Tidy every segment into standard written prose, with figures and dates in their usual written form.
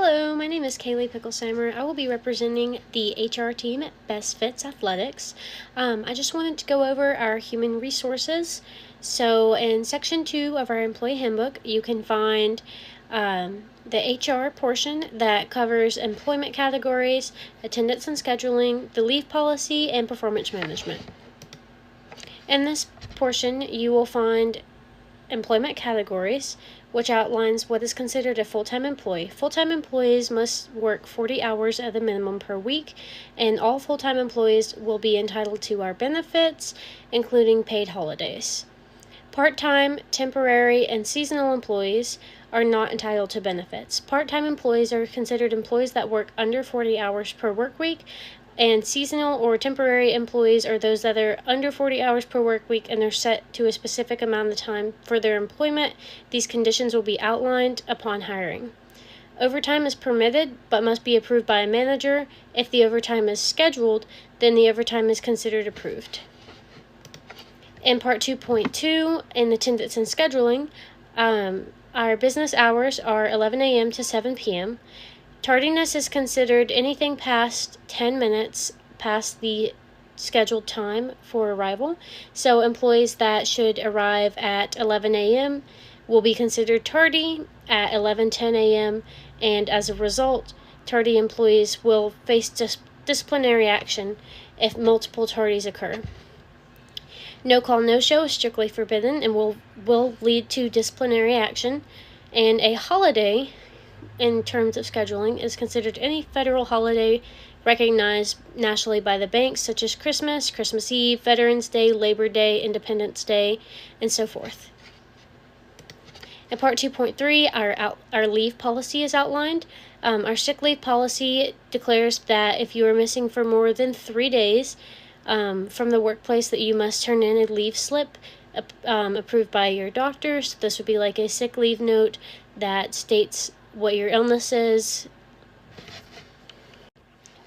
Hello, my name is Kaylee Picklesheimer. I will be representing the HR team at Best Fits Athletics. I just wanted to go over our human resources. So, in Section 2 of our employee handbook, you can find the HR portion that covers employment categories, attendance and scheduling, the leave policy, and performance management. In this portion, you will find employment categories, which outlines what is considered a full-time employee. Full-time employees must work 40 hours at the minimum per week, and all full-time employees will be entitled to our benefits, including paid holidays. Part-time, temporary, and seasonal employees are not entitled to benefits. Part-time employees are considered employees that work under 40 hours per work week, and seasonal or temporary employees are those that are under 40 hours per work week and they're set to a specific amount of time for their employment. These conditions will be outlined upon hiring. Overtime is permitted but must be approved by a manager. If the overtime is scheduled, then the overtime is considered approved. In Part 2.2, in attendance and scheduling, our business hours are 11 a.m. to 7 p.m. Tardiness is considered anything past 10 minutes past the scheduled time for arrival. So employees that should arrive at 11 a.m. will be considered tardy at 11:10 a.m. and as a result, tardy employees will face disciplinary action if multiple tardies occur. No call, no show is strictly forbidden and will lead to disciplinary action. And a holiday, in terms of scheduling, is considered any federal holiday recognized nationally by the banks, such as Christmas, Christmas Eve, Veterans Day, Labor Day, Independence Day, and so forth. In Part 2.3, our leave policy is outlined. Our sick leave policy declares that if you are missing for more than 3 days from the workplace, that you must turn in a leave slip approved by your doctor. So this would be like a sick leave note that states what your illness is.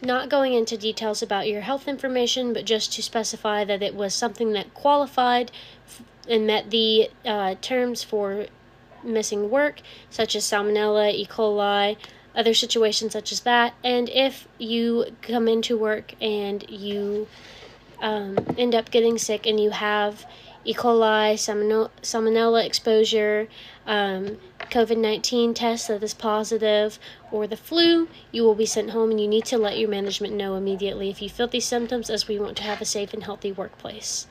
Not going into details about your health information, but just to specify that it was something that qualified and met the terms for missing work, such as salmonella, E. coli, other situations such as that. And if you come into work and you end up getting sick and you have E. coli, salmonella exposure, COVID-19 test that is positive, or the flu, you will be sent home and you need to let your management know immediately if you feel these symptoms, as we want to have a safe and healthy workplace.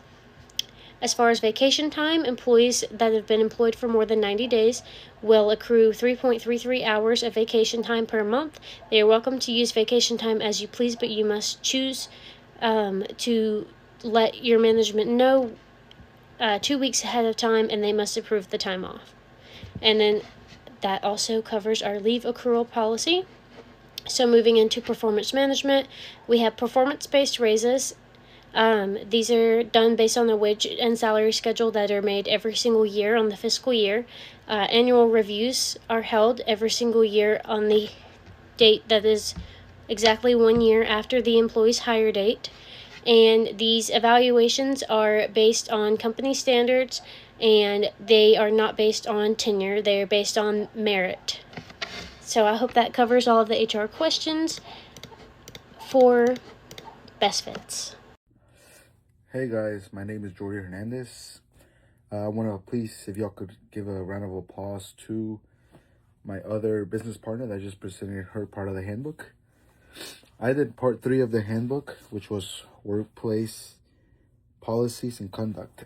As far as vacation time, employees that have been employed for more than 90 days will accrue 3.33 hours of vacation time per month. They are welcome to use vacation time as you please, but you must choose to let your management know 2 weeks ahead of time, and they must approve the time off. And then that also covers our leave accrual policy. So moving into performance management, we have performance-based raises. These are done based on the wage and salary schedule that are made every single year on the fiscal year. Annual reviews are held every single year on the date that is exactly 1 year after the employee's hire date. And these evaluations are based on company standards, and they are not based on tenure. They are based on merit. So I hope that covers all of the HR questions for Best Fits. Hey guys, my name is Jordi Hernandez. I want to please, if y'all could give a round of applause to my other business partner that just presented her part of the handbook. I did part 3 of the handbook, which was workplace policies and conduct.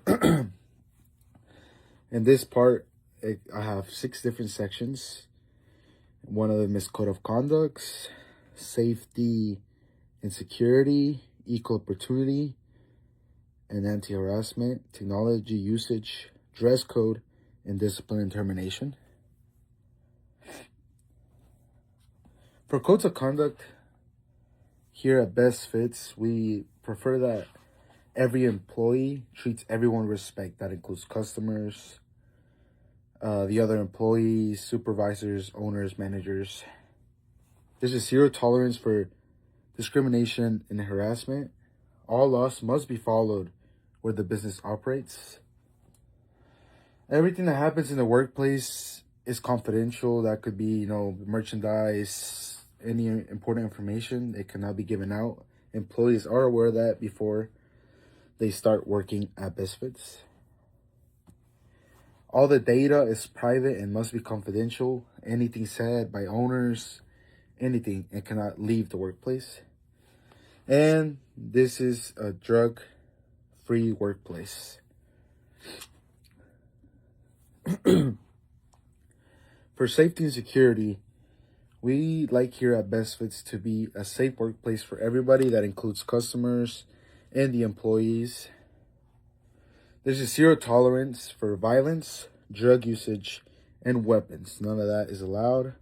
In this part, I have 6 different sections. One of them is code of conducts, safety and security, equal opportunity, and anti-harassment, technology usage, dress code, and discipline and termination. For codes of conduct, here at Best Fits, we prefer that every employee treats everyone with respect. That includes customers, the other employees, supervisors, owners, managers. There's a zero tolerance for discrimination and harassment. All laws must be followed where the business operates. Everything that happens in the workplace is confidential. That could be, merchandise, any important information. It cannot be given out. Employees are aware of that before they start working at Best Fits. All the data is private and must be confidential. Anything said by owners, anything, it cannot leave the workplace. And this is a drug-free workplace. For safety and security, we like here at Best Fits to be a safe workplace for everybody. That includes customers and the employees. There's a zero tolerance for violence, drug usage, and weapons. None of that is allowed.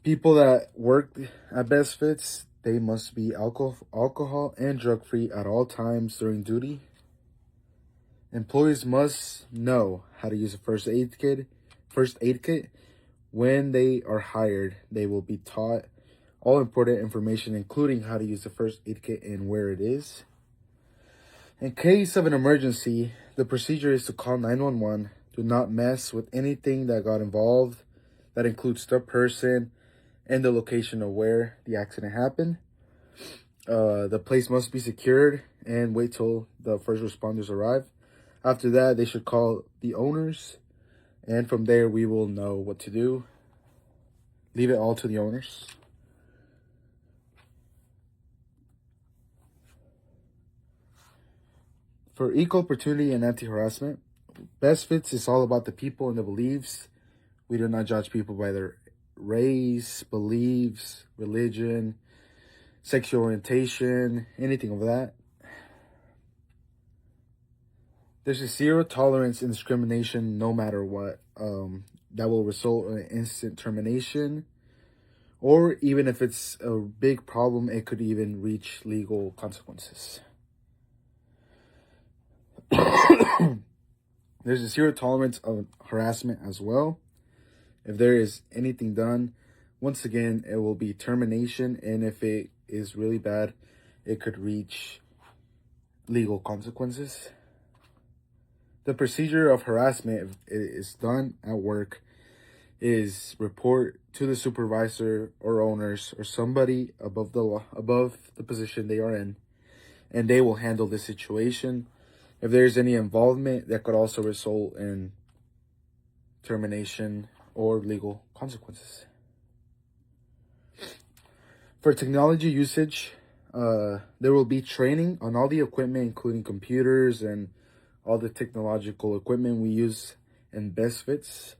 People that work at Best Fits, they must be alcohol and drug-free at all times during duty. Employees must know how to use a first aid kit. When they are hired, they will be taught all important information, including how to use the first aid kit and where it is. In case of an emergency, the procedure is to call 911. Do not mess with anything that got involved. That includes the person and the location of where the accident happened. The place must be secured and wait till the first responders arrive. After that, they should call the owners, and from there, we will know what to do. Leave it all to the owners. For equal opportunity and anti-harassment, Best Fits is all about the people and the beliefs. We do not judge people by their race, beliefs, religion, sexual orientation, anything of that. There's a zero tolerance in discrimination no matter what. That will result in instant termination. Or even if it's a big problem, it could even reach legal consequences. There's a zero tolerance of harassment as well. If there is anything done, once again, it will be termination. And if it is really bad, it could reach legal consequences. The procedure of harassment, if it is done at work, is report to the supervisor or owners or somebody above the position they are in, and they will handle the situation. If there's any involvement, that could also result in termination or legal consequences. For technology usage, there will be training on all the equipment, including computers and all the technological equipment we use in Best Fits.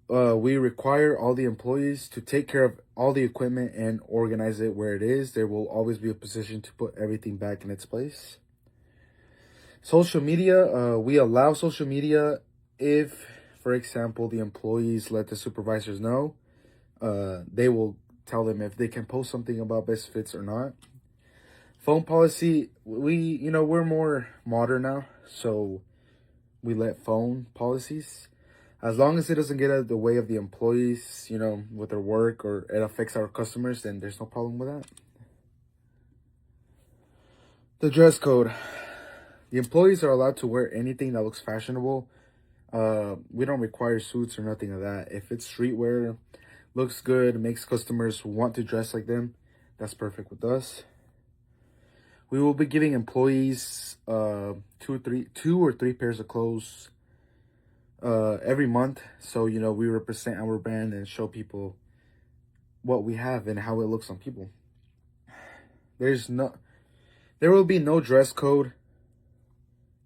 We require all the employees to take care of all the equipment and organize it where it is. There will always be a position to put everything back in its place. Social media, we allow social media if, for example, the employees let the supervisors know. They will tell them if they can post something about Best Fits or not. Phone policy, we're more modern now, so we let phone policies. As long as it doesn't get out of the way of the employees, with their work, or it affects our customers, then there's no problem with that. The dress code. The employees are allowed to wear anything that looks fashionable. We don't require suits or nothing of that. If it's streetwear, looks good, makes customers want to dress like them, that's perfect with us. We will be giving employees two or three pairs of clothes every month. So, we represent our brand and show people what we have and how it looks on people. There will be no dress code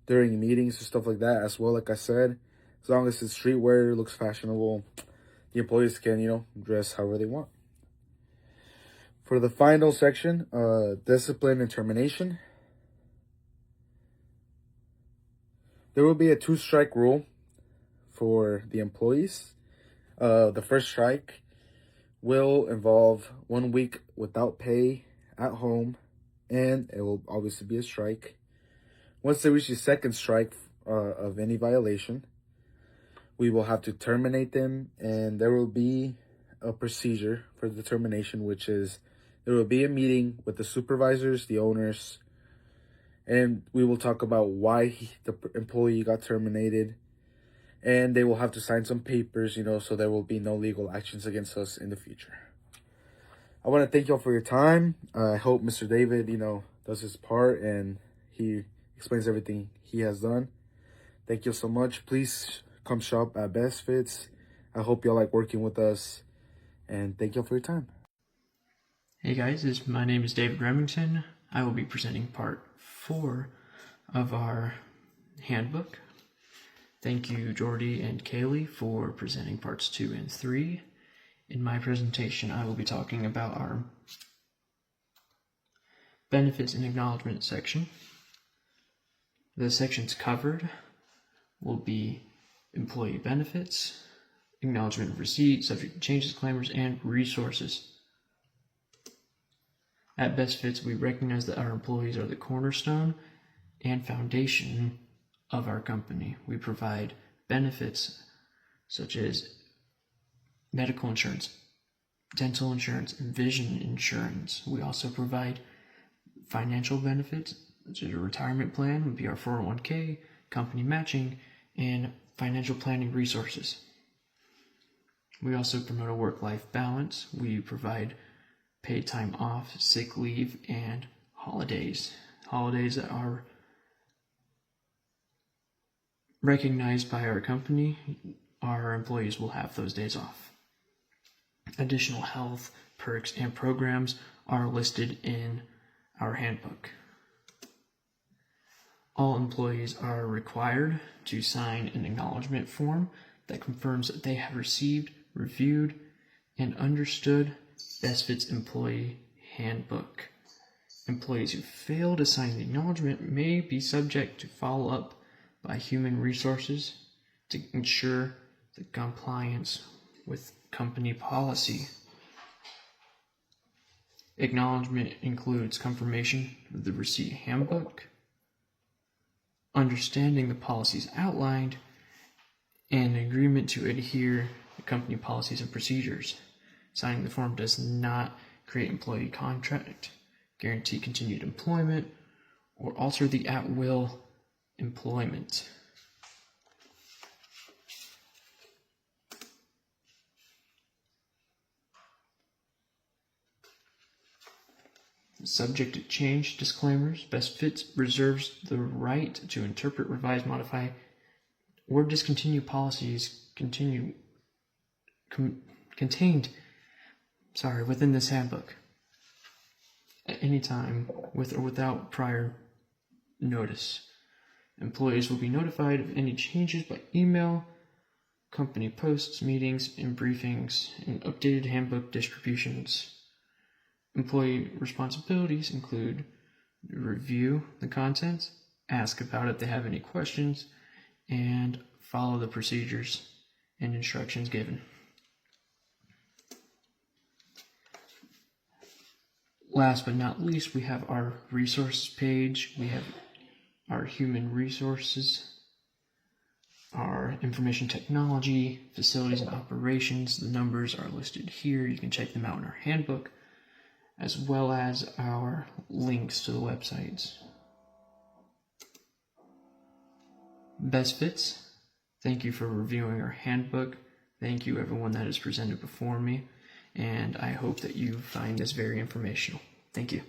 during meetings or stuff like that as well. Like I said, as long as it's streetwear, looks fashionable, the employees can, dress however they want. For the final section, discipline and termination. There will be a 2-strike rule for the employees. The first strike will involve 1 week without pay at home, and it will obviously be a strike. Once they reach the second strike of any violation, we will have to terminate them, and there will be a procedure for the termination, which is there will be a meeting with the supervisors, the owners, and we will talk about why the employee got terminated and they will have to sign some papers, so there will be no legal actions against us in the future. I want to thank y'all for your time. I hope Mr. David, does his part and he explains everything he has done. Thank you so much. Please come shop at Best Fits. I hope y'all like working with us, and thank y'all for your time. Hey guys, my name is David Remington. I will be presenting part 4 of our handbook. Thank you, Jordy and Kaylee, for presenting parts 2 and 3. In my presentation, I will be talking about our benefits and acknowledgement section. The sections covered will be employee benefits, acknowledgement of receipt, subject to changes, disclaimers, and resources. At Best Fits, we recognize that our employees are the cornerstone and foundation of our company. We provide benefits such as medical insurance, dental insurance, and vision insurance. We also provide financial benefits such as a retirement plan would be our 401k, company matching, and financial planning resources. We also promote a work-life balance. We provide paid time off, sick leave, and holidays. Holidays that are recognized by our company, our employees will have those days off. Additional health perks and programs are listed in our handbook. All employees are required to sign an acknowledgement form that confirms that they have received, reviewed, and understood Best Fits Employee Handbook. Employees who fail to sign the acknowledgement may be subject to follow-up by Human Resources to ensure the compliance with company policy. Acknowledgement includes confirmation of the receipt handbook, understanding the policies outlined, and agreement to adhere to company policies and procedures. Signing the form does not create employee contract, guarantee continued employment, or alter the at-will employment. Subject to change disclaimers, Best Fits reserves the right to interpret, revise, modify, or discontinue policies contained within this handbook at any time with or without prior notice. Employees will be notified of any changes by email, company posts, meetings, and briefings, and updated handbook distributions. Employee responsibilities include review the contents, ask about it if they have any questions, and follow the procedures and instructions given. Last but not least, we have our resources page. We have our human resources, our information technology, facilities and operations. The numbers are listed here. You can check them out in our handbook, as well as our links to the websites. Best Fits, thank you for reviewing our handbook. Thank you everyone that has presented before me, and I hope that you find this very informational. Thank you.